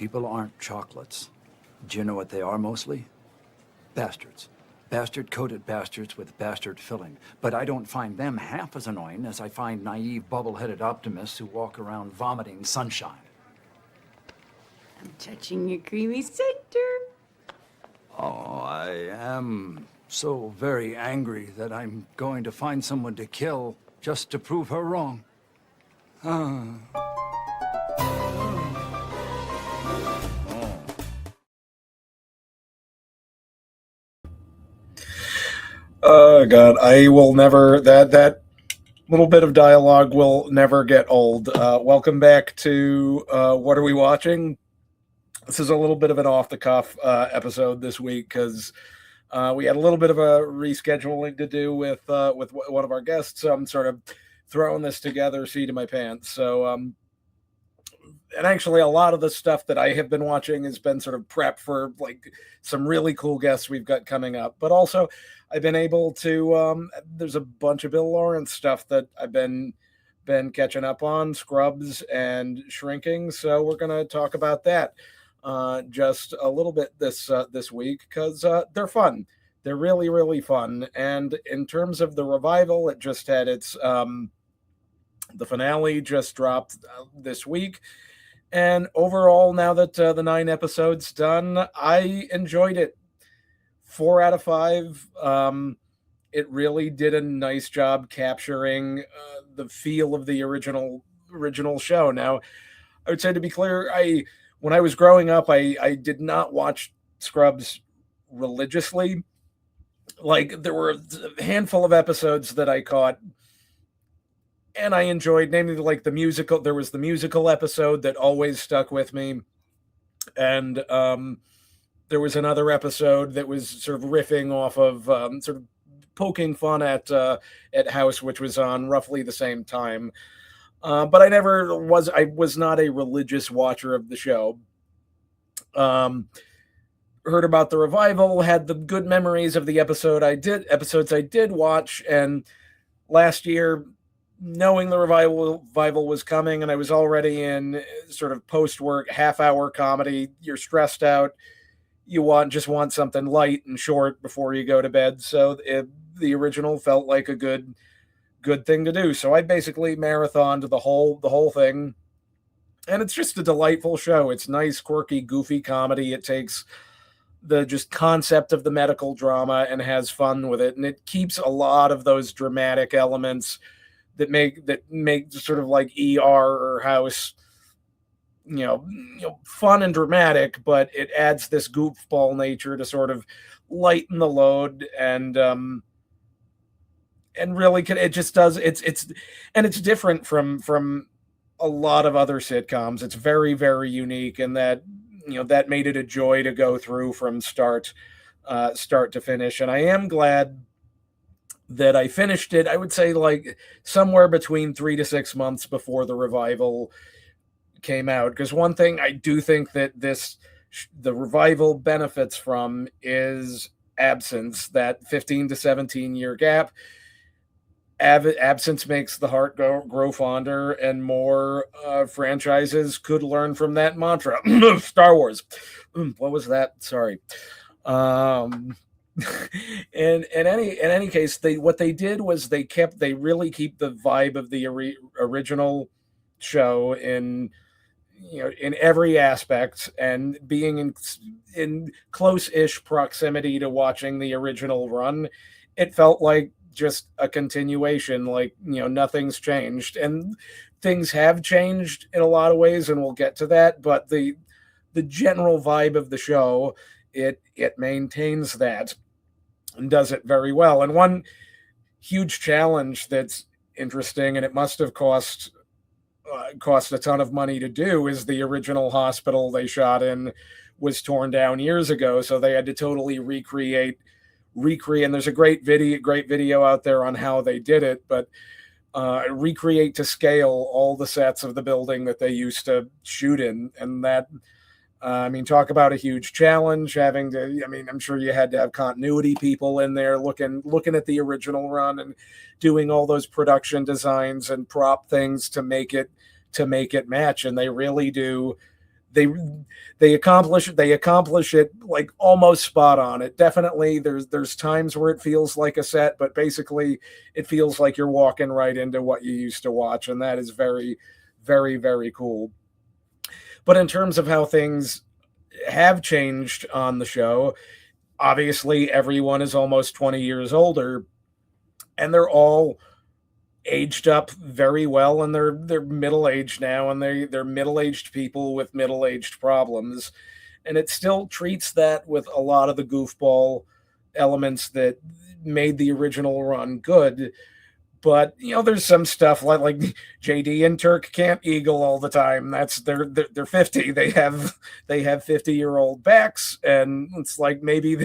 People aren't chocolates. Do you know what they are mostly? Bastards. Bastard-coated bastards with bastard filling. But I don't find them half as annoying as I find naive, bubble-headed optimists who walk around vomiting sunshine. I'm touching your creamy center. Oh, I am so very angry that I'm going to find someone to kill just to prove her wrong. Oh God, I will never that little bit of dialogue will never get old. Welcome back to What Are We Watching? This is a little bit of an off the cuff episode this week because we had a little bit of a rescheduling to do with one of our guests. So I'm sort of throwing this together, seat in my pants. So and actually a lot of the stuff that I have been watching has been sort of prep for like some really cool guests we've got coming up. But also I've been able to there's a bunch of Bill Lawrence stuff that I've been catching up on, Scrubs and Shrinking. So we're going to talk about that just a little bit this week because they're fun. They're really, really fun. And in terms of the revival, it just had its the finale just dropped this week. And overall, now that the 9 episodes done, I enjoyed it. 4 out of 5. It really did a nice job capturing the feel of the original show. Now, I would say, to be clear, when I was growing up, I did not watch Scrubs religiously. Like, there were a handful of episodes that I caught and I enjoyed, namely like the musical. There was the musical episode that always stuck with me. And there was another episode that was sort of riffing off of sort of poking fun at House, which was on roughly the same time. But I was not a religious watcher of the show. Heard about the revival, had the good memories of the episodes I did watch, and last year, knowing the revival was coming, and I was already in sort of post-work half-hour comedy. You're stressed out. You just want something light and short before you go to bed. So the original felt like a good thing to do. So I basically marathoned the whole thing, and it's just a delightful show. It's nice, quirky, goofy comedy. It takes the just concept of the medical drama and has fun with it, and it keeps a lot of those dramatic elements that make sort of like ER or House, fun and dramatic, but it adds this goofball nature to sort of lighten the load and really it just does it's different from a lot of other sitcoms. It's very, very unique, and that that made it a joy to go through from start to finish. And I am glad that I finished it, I would say, like somewhere between 3 to 6 months before the revival came out. Because one thing I do think that the revival benefits from is absence, that 15 to 17 year gap. Absence makes the heart grow fonder, and more franchises could learn from that mantra. Star Wars. What was that? Sorry. In any case, what they did was they really keep the vibe of the original show in every aspect, and being in close-ish proximity to watching the original run, it felt like just a continuation. Like, nothing's changed, and things have changed in a lot of ways, and we'll get to that, but the general vibe of the show, it maintains that and does it very well. And one huge challenge that's interesting, and it must have cost a ton of money to do, is the original hospital they shot in was torn down years ago, so they had to totally recreate. And there's a great video out there on how they did it, but recreate to scale all the sets of the building that they used to shoot in. And that, talk about a huge challenge, I'm sure you had to have continuity people in there looking at the original run and doing all those production designs and prop things to make it match. And they really do they they accomplish it like almost spot on. It definitely there's times where it feels like a set, but basically it feels like you're walking right into what you used to watch, and that is very, very, very cool. But in terms of how things have changed on the show, obviously everyone is almost 20 years older, and they're all aged up very well, and they're middle aged now, and they're middle aged people with middle aged problems, and it still treats that with a lot of the goofball elements that made the original run good. But there's some stuff like JD and Turk can't eagle all the time. That's they're 50. They have 50-year-old backs, and it's like maybe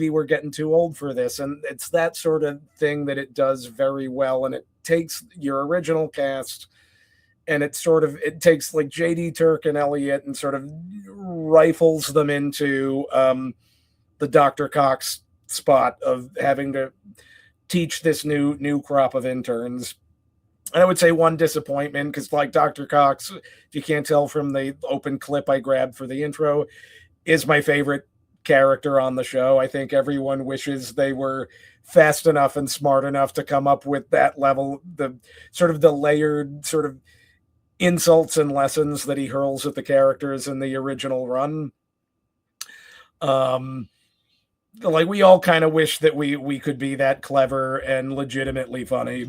we're getting too old for this. And it's that sort of thing that it does very well. And it takes your original cast, and it takes like JD, Turk, and Elliot, and sort of rifles them into the Dr. Cox spot of having to teach this new crop of interns. And I would say one disappointment, because like Dr. Cox, if you can't tell from the open clip I grabbed for the intro, is my favorite character on the show. I think everyone wishes they were fast enough and smart enough to come up with that level, the layered sort of insults and lessons that he hurls at the characters in the original run. Like we all kind of wish that we could be that clever and legitimately funny.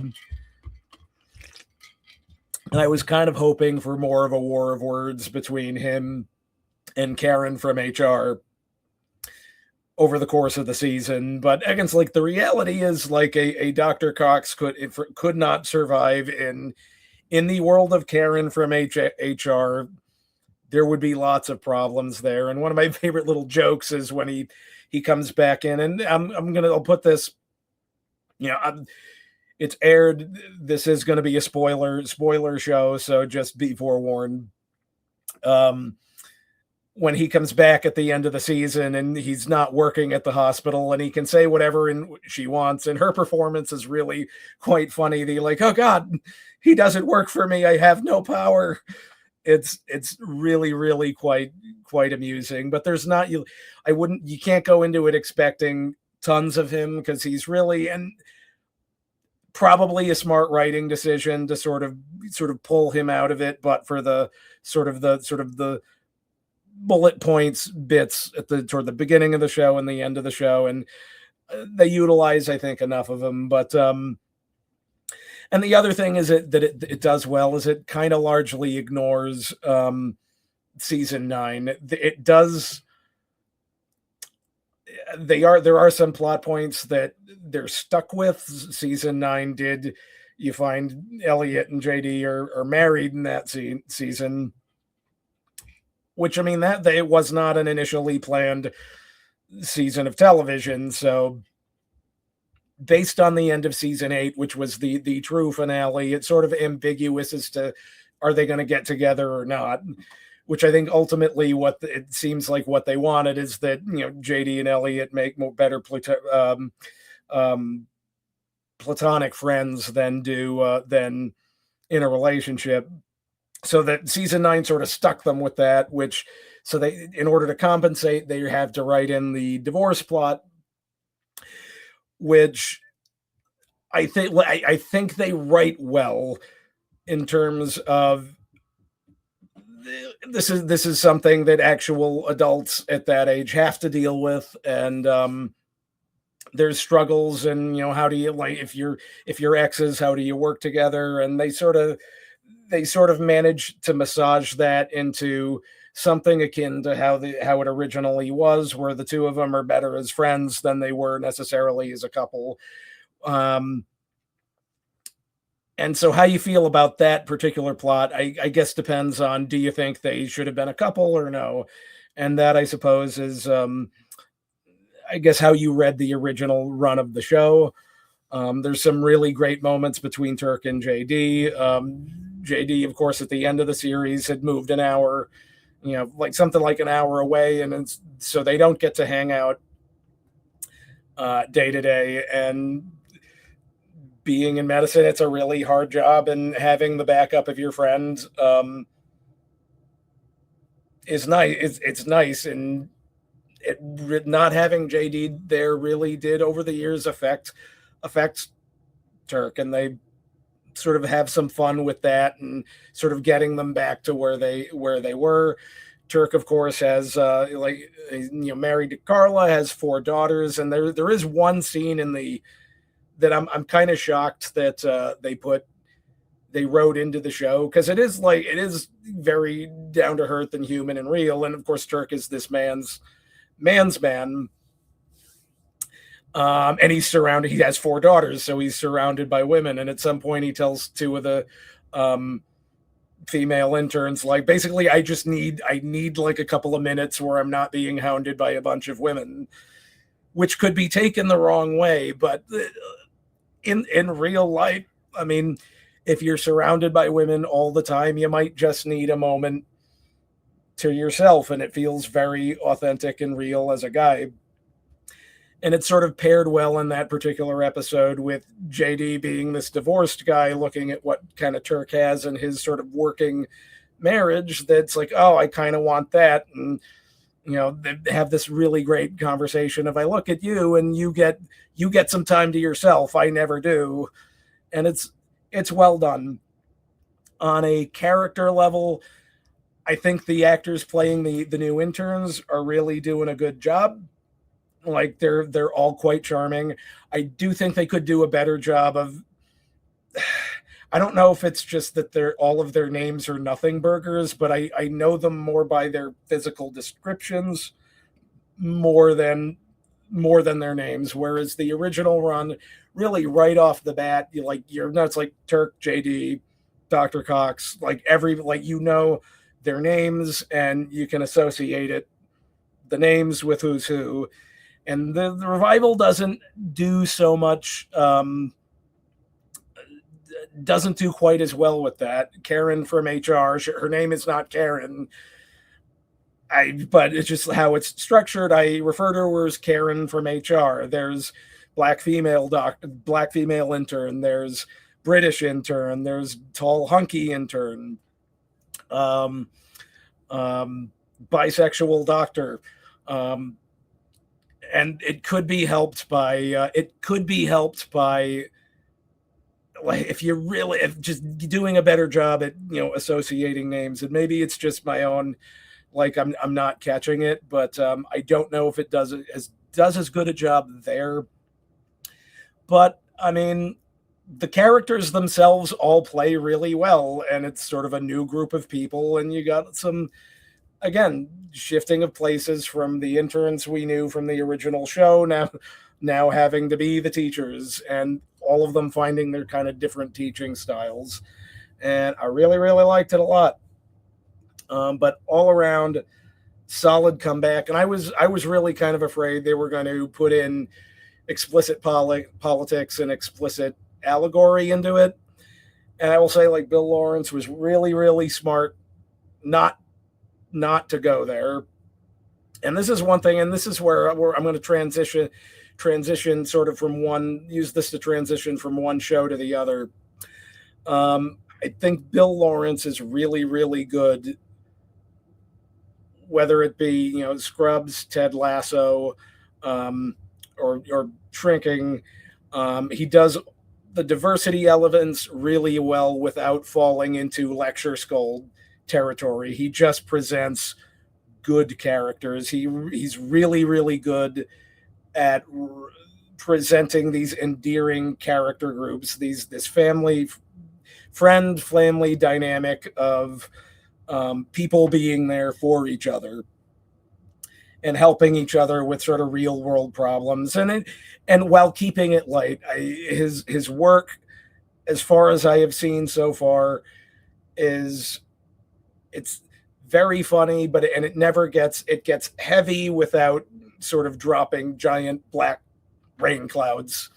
And I was kind of hoping for more of a war of words between him and Karen from HR over the course of the season. But against like the reality is like a Dr. Cox could not survive in the world of Karen from HR. There would be lots of problems there. And one of my favorite little jokes is when he comes back in, and I'll put this, it's aired. This is going to be a spoiler show, so just be forewarned. When he comes back at the end of the season and he's not working at the hospital, and he can say whatever she wants, and her performance is really quite funny. They're like, oh God, he doesn't work for me. I have no power. It's really, really quite amusing, but you can't go into it expecting tons of him, because he's really, and probably a smart writing decision to sort of pull him out of it, but for the sort of the bullet points bits toward the beginning of the show and the end of the show, and they utilize, I think, enough of them. But and the other thing is that it does well is it kind of largely ignores season 9. It does. There are some plot points that they're stuck with. Season 9 did. You find Elliot and JD are married in that season, which, I mean, that it was not an initially planned season of television. So based on the end of season 8, which was the true finale, it's sort of ambiguous as to are they going to get together or not, which I think ultimately it seems like what they wanted is that, JD and Elliot make better platonic friends than in a relationship. So that season 9 sort of stuck them with that, so they, in order to compensate, they have to write in the divorce plot, which I think they write well in terms of this is something that actual adults at that age have to deal with, and there's struggles, and how do you, like, if you're exes, how do you work together? And they sort of manage to massage that into something akin to how it originally was, where the two of them are better as friends than they were necessarily as a couple. And so how you feel about that particular plot, I guess depends on, do you think they should have been a couple or no? And that, I suppose, is, I guess, how you read the original run of the show. There's some really great moments between Turk and JD. JD, of course, at the end of the series had moved an hour, like something like an hour away. And so they don't get to hang out day to day. And being in medicine, it's a really hard job, and having the backup of your friend is nice. It's nice, and not having JD there really did over the years affect Turk, and they sort of have some fun with that and sort of getting them back to where they were. Turk, of course, has married to Carla, has 4 daughters, and there is one scene in the that I'm kind of shocked that they wrote into the show, because it is very down to earth and human and real, and of course Turk is this man's man. And he's surrounded. He has 4 daughters, so he's surrounded by women. And at some point, he tells 2 of the female interns, like, basically, I need like a couple of minutes where I'm not being hounded by a bunch of women, which could be taken the wrong way. But in real life, I mean, if you're surrounded by women all the time, you might just need a moment to yourself, and it feels very authentic and real as a guy. And it sort of paired well in that particular episode with JD being this divorced guy looking at what kind of Turk has in his sort of working marriage. That's like, oh, I kind of want that. And, they have this really great conversation of, I look at you and you get some time to yourself. I never do. And it's well done. On a character level, I think the actors playing the new interns are really doing a good job. Like, they're all quite charming. I do think they could do a better job of, I don't know if it's just that all of their names are nothing burgers, but I know them more by their physical descriptions more than their names. Whereas the original run, really right off the bat, it's like Turk, JD, Dr. Cox, their names, and you can associate the names with who's who. And the revival doesn't do so much, doesn't do quite as well with that. Karen from HR, her name is not Karen, but it's just how it's structured. I refer to her as Karen from HR. There's black female intern. There's British intern. There's tall hunky intern. Bisexual doctor. And it could be helped by if just doing a better job at associating names. And maybe it's just my own, I'm not catching it, but I don't know if it does as good a job there. But I mean, the characters themselves all play really well, and it's sort of a new group of people, and you got some, again, shifting of places from the interns we knew from the original show now having to be the teachers, and all of them finding their kind of different teaching styles. And I really, really liked it a lot. But all around, solid comeback. And I was really kind of afraid they were going to put in explicit politics and explicit allegory into it. And I will say, Bill Lawrence was really, really smart not to go there. And this is one thing, and this is where I'm going to transition sort of use this to transition from one show to the other. I think Bill Lawrence is really, really good, whether it be, Scrubs, Ted Lasso, or Shrinking. He does the diversity elements really well without falling into lecture scold territory. He just presents good characters. He's really, really good at presenting these endearing character groups, this family dynamic of people being there for each other and helping each other with sort of real world problems, and while keeping it light. His work, as far as I have seen so far, it's very funny, but it gets heavy without sort of dropping giant black rain clouds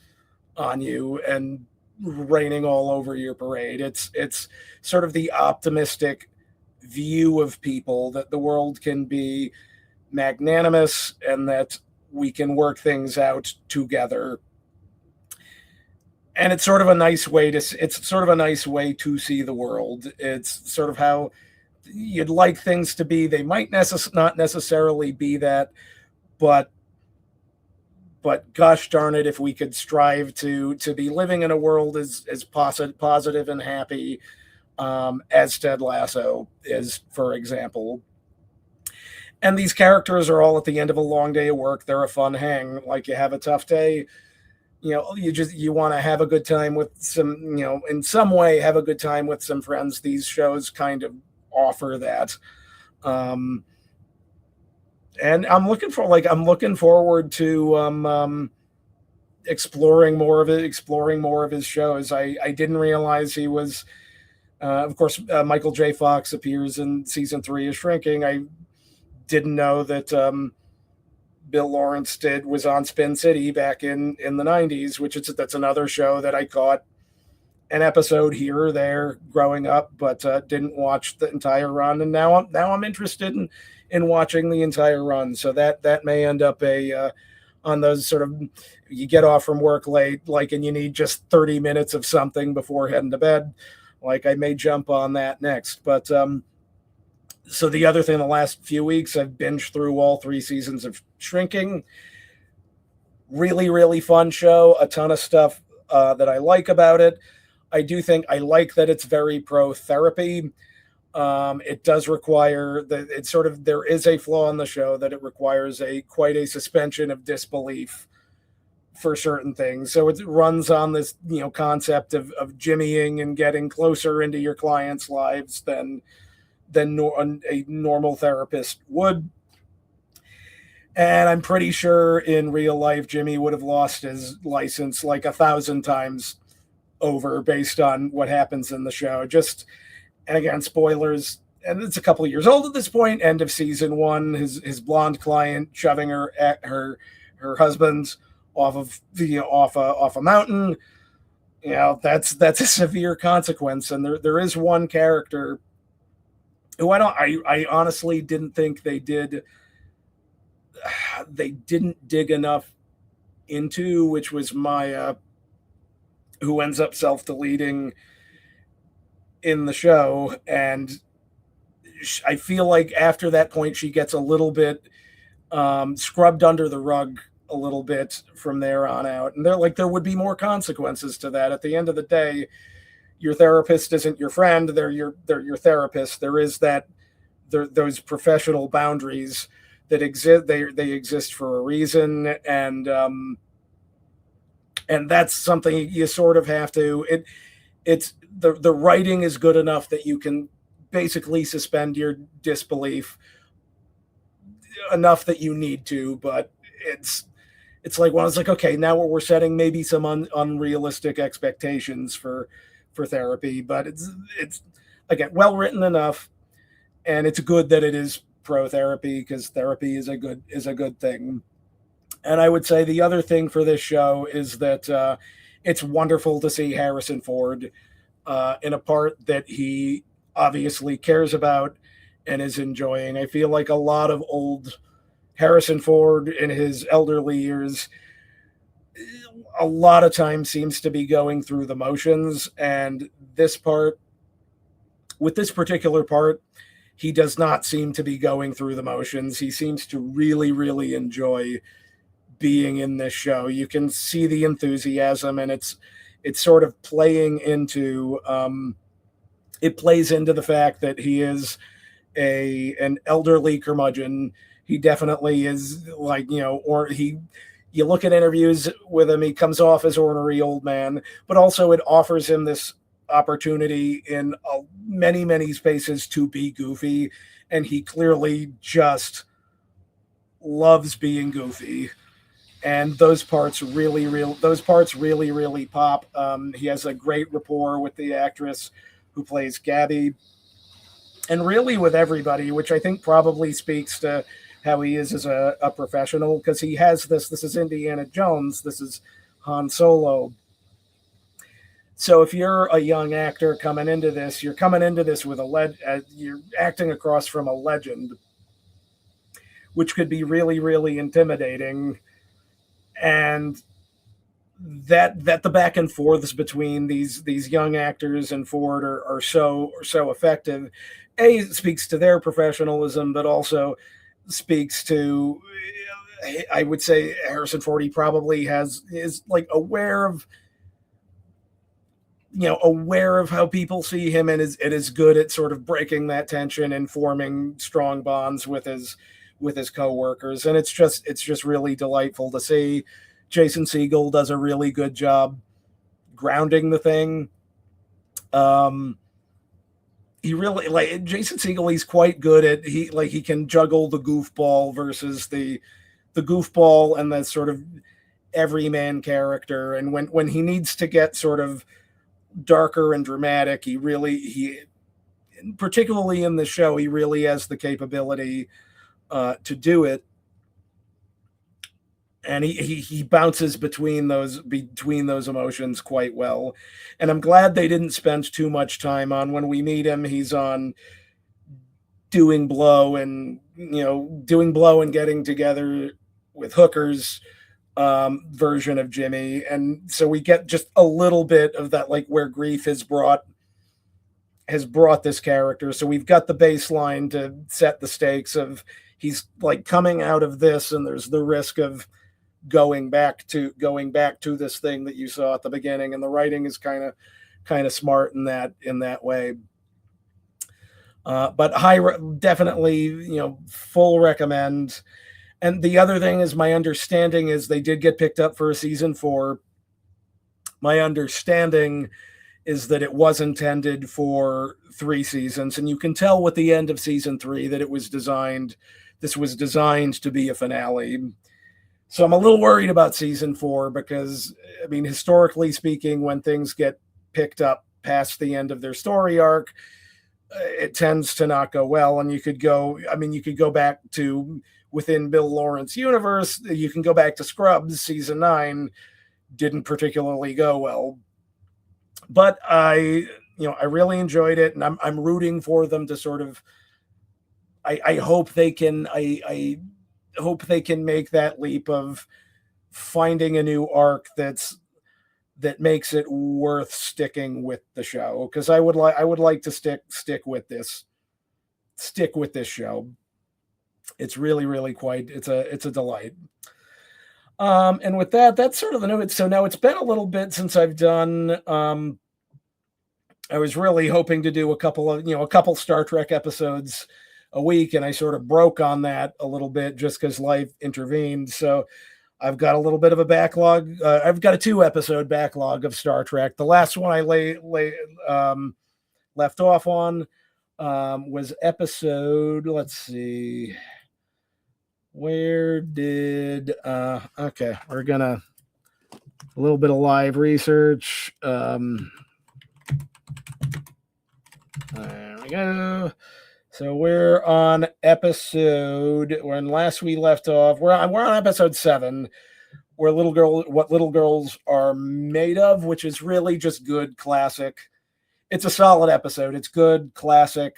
on you and raining all over your parade. It's sort of the optimistic view of people that the world can be magnanimous and that we can work things out together. And it's sort of a nice way to see the world. It's sort of how you'd like things to be. They might not necessarily be that, but gosh darn it, if we could strive to be living in a world as positive and happy as Ted Lasso is, for example. And these characters are all at the end of a long day of work. They're a fun hang. Like, you have a tough day, you want to have a good time with some, in some way have a good time with some friends. These shows kind of offer that. And I'm looking forward to exploring more of his shows. I didn't realize he was, of course, Michael J. Fox appears in season 3 of Shrinking. I didn't know that Bill Lawrence was on Spin City back in the 90s, that's another show that I caught an episode here or there growing up, but didn't watch the entire run. And now I'm interested in watching the entire run. So that may end up on those sort of, you get off from work late, and you need just 30 minutes of something before heading to bed. I may jump on that next. But so the other thing, the last few weeks, I've binged through all 3 seasons of Shrinking. Really, really fun show. A ton of stuff that I like about it. I do think I like that it's very pro therapy. It does require there is a flaw in the show that it requires quite a suspension of disbelief for certain things. So it runs on this, concept of jimmying and getting closer into your clients' lives than a normal therapist would. And I'm pretty sure in real life, Jimmy would have lost his license 1,000 times over based on what happens in the show. And again, spoilers, and it's a couple of years old at this point, end of season 1, his blonde client shoving her husband off a mountain. That's a severe consequence. And there is one character who I honestly didn't think they didn't dig enough into, which was Maya, who ends up self-deleting in the show. And I feel like after that point, she gets a little bit scrubbed under the rug a little bit from there on out. And there would be more consequences to that. At the end of the day, your therapist isn't your friend. They're your therapist. There is those professional boundaries that exist. They exist for a reason. And that's something you sort of have to, it's the writing is good enough that you can basically suspend your disbelief enough that you need to, but it's okay, now we're setting maybe some unrealistic expectations for therapy, but it's again well written enough, and it's good that it is pro therapy, because therapy is a good thing. And I would say the other thing for this show is that it's wonderful to see Harrison Ford in a part that he obviously cares about and is enjoying. I feel like a lot of old Harrison Ford in his elderly years, a lot of times seems to be going through the motions. And with this particular part, he does not seem to be going through the motions. He seems to really, really enjoy being in this show. You can see the enthusiasm, and it's sort of playing into it plays into the fact that he is an elderly curmudgeon. He definitely is, you look at interviews with him, he comes off as ornery old man, but also it offers him this opportunity in many, many spaces to be goofy, and he clearly just loves being goofy. And those parts really pop. He has a great rapport with the actress who plays Gabby, and really with everybody, which I think probably speaks to how he is as a professional, because he has this is Indiana Jones, this is Han Solo. So if you're a young actor coming into this, you're coming into this with you're acting across from a legend, which could be really, really intimidating. And that the back and forths between these young actors and Ford are so effective. it speaks to their professionalism, but also speaks to, I would say Harrison Ford, he probably is like aware of how people see him, and is good at sort of breaking that tension and forming strong bonds with his coworkers. And it's just really delightful to see. Jason Segel does a really good job grounding the thing. He really, like, Jason Segel, he's quite good at, he can juggle the goofball versus the goofball and the sort of everyman character. And when he needs to get sort of darker and dramatic, he particularly in the show, he really has the capability to do it. And he bounces between those emotions quite well. And I'm glad they didn't spend too much time on, when we meet him, he's on doing blow and getting together with hookers version of Jimmy. And so we get just a little bit of that, like, where grief has brought this character. So we've got the baseline to set the stakes of, he's like coming out of this, and there's the risk of going back to this thing that you saw at the beginning. And the writing is kind of smart in that way. But definitely, full recommend. And the other thing is, my understanding is they did get picked up for a season 4. My understanding is that it was intended for 3 seasons, and you can tell with the end of season 3 that this was designed to be a finale. So I'm a little worried about season 4, because, I mean, historically speaking, when things get picked up past the end of their story arc, it tends to not go well. And you could go back to, within Bill Lawrence universe, you can go back to Scrubs. Season 9 didn't particularly go well. But I really enjoyed it, and I'm rooting for them to sort of, I hope they can make that leap of finding a new arc that makes it worth sticking with the show. Because I would like to stick with this show. It's really, really it's a delight. And with that's sort of the new. So now it's been a little bit since I've done. I was really hoping to do a couple Star Trek episodes a week, and I sort of broke on that a little bit just because life intervened. So I've got a little bit of a backlog. I've got a 2-episode backlog of Star Trek. The last one I left off on was episode. Let's see. Where did okay, we're gonna a little bit of live research. There we go. So we're on episode, when last we left off, we're on episode 7, where what little girls are made of, which is really just good classic. It's a solid episode. It's good classic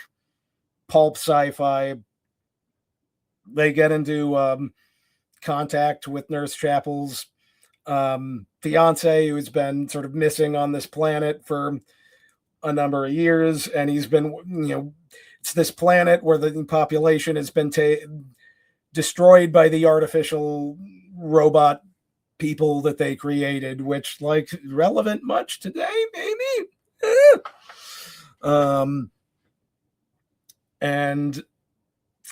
pulp sci-fi. They get into contact with Nurse Chapel's fiance, who's been sort of missing on this planet for a number of years, and he's been, it's this planet where the population has been destroyed by the artificial robot people that they created, which, like, relevant much today, maybe. And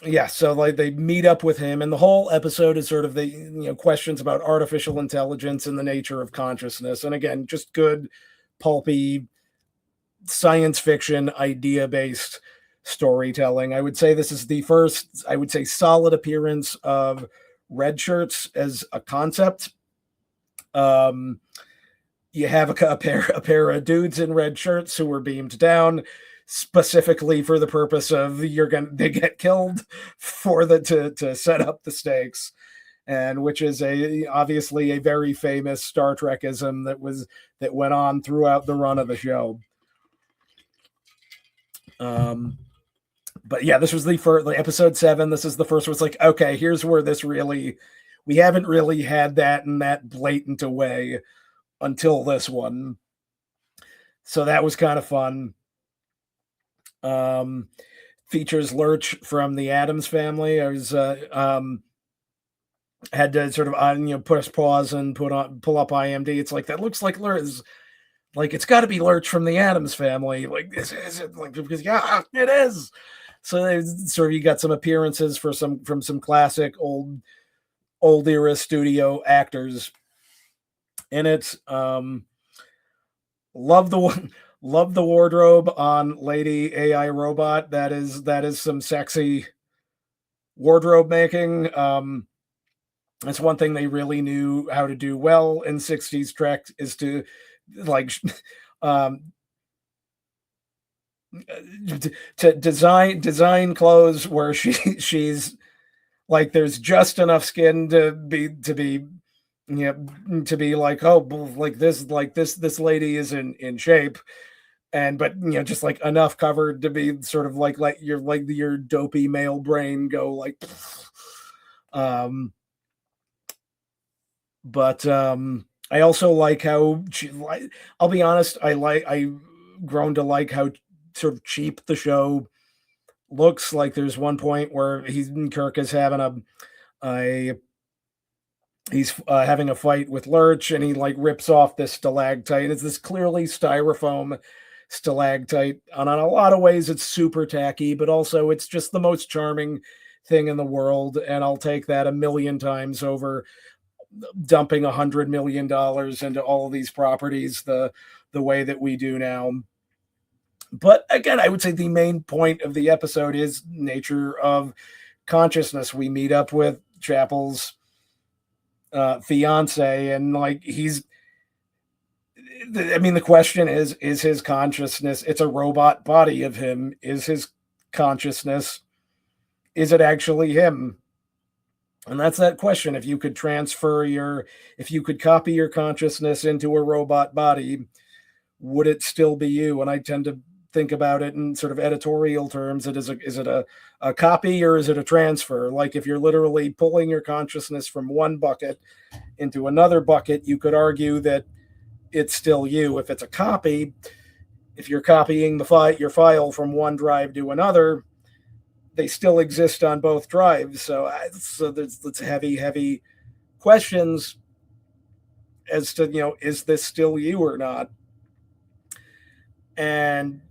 yeah, so like they meet up with him, and the whole episode is sort of the questions about artificial intelligence and the nature of consciousness. And again, just good pulpy science fiction idea-based storytelling. I would say this is the first, solid appearance of red shirts as a concept. You have a pair of dudes in red shirts who were beamed down specifically for the purpose of they get killed to set up the stakes, and which is obviously a very famous Star Trekism that went on throughout the run of the show. But yeah, this was the first, like, episode 7. This is the first one. It's like, okay, here's where we haven't really had that in that blatant a way until this one. So that was kind of fun. features Lurch from the Addams Family. I was had to sort of push pause and pull up IMD. It's like that looks like Lurch. Like it's got to be Lurch from the Addams Family. Like is it like because yeah, it is. So they sort of you got some appearances from some classic old era studio actors in it. Love the wardrobe on Lady AI Robot. That is some sexy wardrobe making. That's one thing they really knew how to do well in 60s Trek is to like to design clothes where she's like there's just enough skin to be to be like, oh, like this lady is in shape, and but just like enough covered to be sort of like your dopey male brain go like but I also like how I'll be honest, I grown to like how sort of cheap the show looks. Like there's one point where Kirk is having he's having a fight with Lurch, and he like rips off this stalactite. It's this clearly styrofoam stalactite, and in a lot of ways it's super tacky, but also it's just the most charming thing in the world, and I'll take that a million times over dumping $100 million into all of these properties the way that we do now. But again, I would say the main point of the episode is nature of consciousness. We meet up with Chapel's fiance, and like the question is his consciousness, it's a robot body of him, is his consciousness, is it actually him? And that's that question. If you could copy your consciousness into a robot body, would it still be you? And I tend to think about it in sort of editorial terms. Is it a copy or is it a transfer? Like if you're literally pulling your consciousness from one bucket into another bucket, you could argue that it's still you. If it's a copy, if you're copying your file from one drive to another, they still exist on both drives. So there's heavy questions as to, is this still you or not? And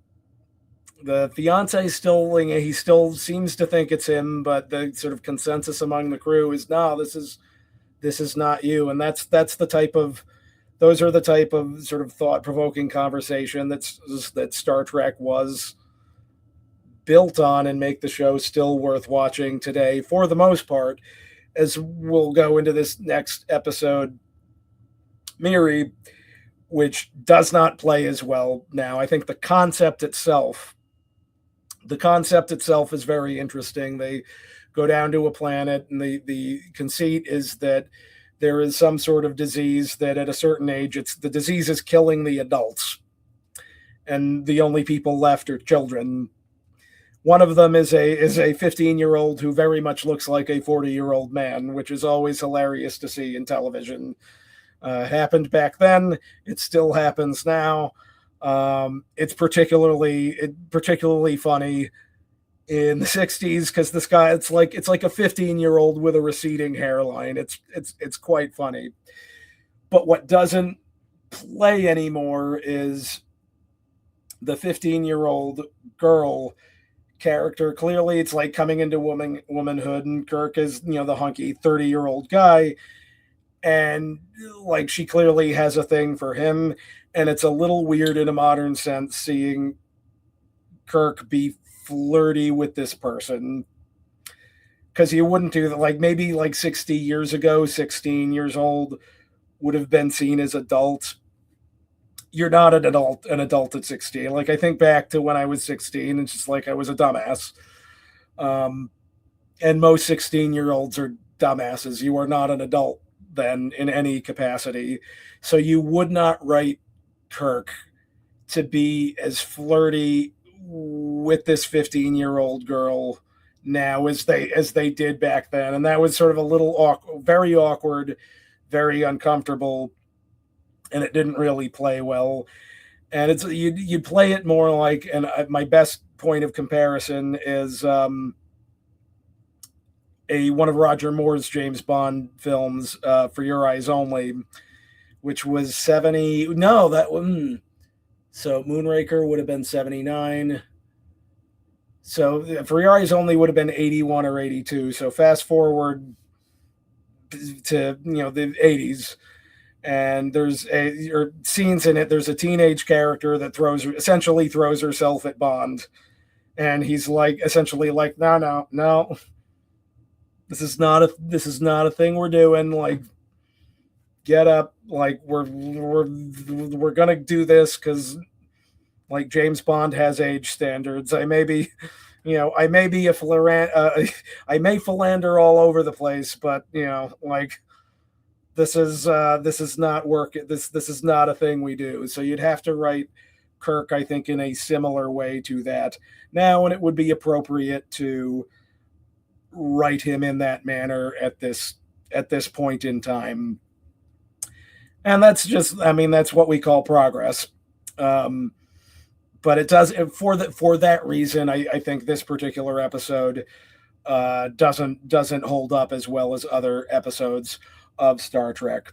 the fiance he still seems to think it's him, but the sort of consensus among the crew is, no, this is not you. And those are the type of sort of thought-provoking conversation that Star Trek was built on, and make the show still worth watching today for the most part. As we'll go into this next episode, Miri, which does not play as well now. I think the concept itself is very interesting. They go down to a planet, and the conceit is that there is some sort of disease that at a certain age, the disease is killing the adults, and the only people left are children. One of them is a 15-year-old who very much looks like a 40-year-old man, which is always hilarious to see in television. Happened back then. It still happens now. It's particularly funny in the 60s because this guy, it's like a 15-year-old with a receding hairline. It's quite funny. But what doesn't play anymore is the 15-year-old girl character. Clearly it's like coming into womanhood, and Kirk is the hunky 30-year-old guy, and like she clearly has a thing for him, and it's a little weird in a modern sense seeing Kirk be flirty with this person, because you wouldn't do that. Like maybe like 60 years ago, 16 years old would have been seen as adult. You're not an adult at 16. Like I think back to when I was 16, it's just like I was a dumbass. And most 16-year-olds are dumbasses. You are not an adult then in any capacity. So you would not write Kirk to be as flirty with this 15-year-old girl now as they did back then. And that was sort of a little very awkward, very uncomfortable, and it didn't really play well. And you'd play it more like, and my best point of comparison is one of Roger Moore's James Bond films, For Your Eyes Only, which was 70. No, that one. So Moonraker would have been 79. So For Your Eyes Only would have been 81 or 82. So fast forward to the 80s, and there's scenes in it. There's a teenage character that essentially throws herself at Bond, and he's like essentially like, no, this is not a thing we're doing. Like, get up. Like, we're gonna do this because like James Bond has age standards. I may be I may philander all over the place, but like this is not work. This is not a thing we do. So you'd have to write Kirk, I think, in a similar way to that now, and it would be appropriate to write him in that manner at this point in time. And that's what we call progress. But it does for that reason. I think this particular episode doesn't hold up as well as other episodes of Star Trek.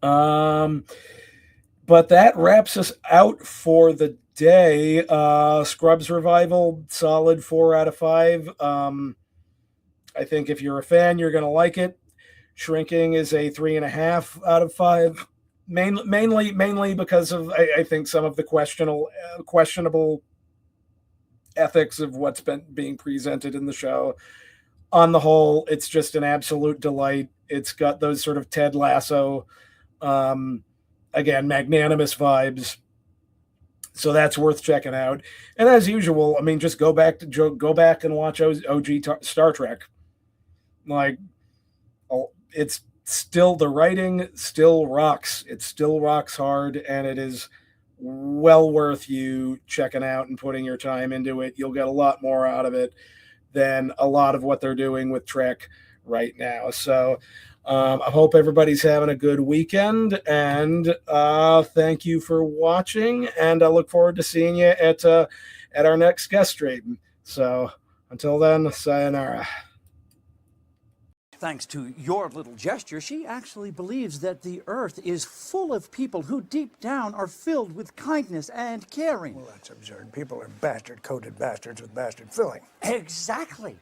But that wraps us out for the day. Scrubs Revival, solid 4 out of 5. I think if you're a fan, you're going to like it. Shrinking is a 3.5 out of 5. Mainly because of I think some of the questionable ethics of what's been being presented in the show. On the whole, it's just an absolute delight. It's got those sort of Ted Lasso, again, magnanimous vibes. So that's worth checking out. And as usual, I mean, just go back and watch OG Star Trek. Like, it's still, the writing still rocks. It still rocks hard, and it is well worth you checking out and putting your time into it. You'll get a lot more out of it than a lot of what they're doing with Trek right now. So I hope everybody's having a good weekend, and thank you for watching, and I look forward to seeing you at our next guest stream. So until then, sayonara. Thanks to your little gesture, she actually believes that the Earth is full of people who deep down are filled with kindness and caring. Well, that's absurd. People are bastard-coated bastards with bastard filling. Exactly.